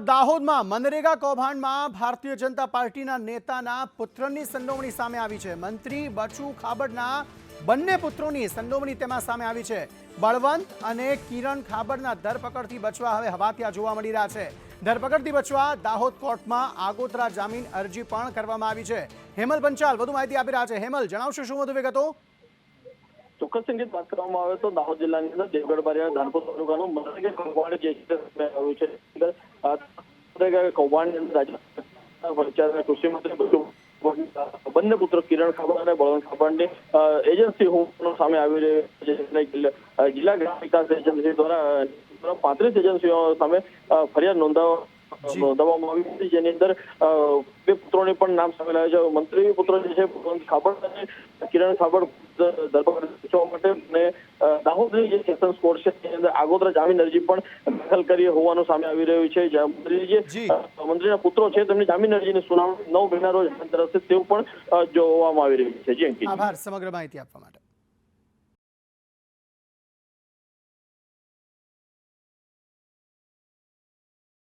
દાહોદમાં મનરેગા કૌભાંડમાં ભારતીય જનતા પાર્ટીના નેતાના પુત્રની સંડોવણી સામે આવી છે। મંત્રી બચુ ખાબડના બંને પુત્રોની સંડોવણી તેમાં સામે આવી છે। બળવંત અને કિરણ ખાબડના ધરપકડથી બચવા હવે હવાતિયા જોવા મળી રહ્યા છે। ધરપકડથી બચવા દાહોદ કોર્ટમાં આગોતરા જામીન અરજી પણ કરવામાં આવી છે। હેમલ પંચાલ વધુ માહિતી આપી રહ્યા છે। હેમલ, જણાવશો શું વધુ વિગતો? ચોક્કસ સંગીત વાત કરવામાં આવે તો દાહોદ જિલ્લાની અંદર દેવગઢ બારિયા ધાનપુર તાલુકાનું મનરેગા કૌભાંડ જે છે આવ્યું છે। મનરેગા કૌભાંડની અંદર રાજ્યના કૃષિ મંત્રી બંને પુત્રો કિરણ ખાબડ અને બળવંત ખાબડની એજન્સી હોવાનું સામે આવી રહ્યું છે। જિલ્લા ગ્રામ વિકાસ એજન્સી દ્વારા 35 એજન્સીઓ સામે ફરિયાદ નોંધવામાં આવી હતી, જેની અંદર બે પુત્રોની પણ નામ સામેલ આવ્યા છે। મંત્રી પુત્ર જે છે બળવંત ખાબડ અને કિરણ ખાબડ ધરપકડ બચવા માટે અને દાહોદની જે સેશન્સ કોર્ટ છે તેની અંદર આગોતરા જામીન અરજી પણ દાખલ કરી હોવાનું સામે આવી રહ્યું છે। મંત્રીના પુત્રો છે તેમની જામીન અરજીની સુનાવણી 9 મહિના રોજ તરફથી તેવું પણ જોવામાં આવી રહ્યું છે। જી અંકિત, આભાર સમગ્ર માહિતી આપવા માટે।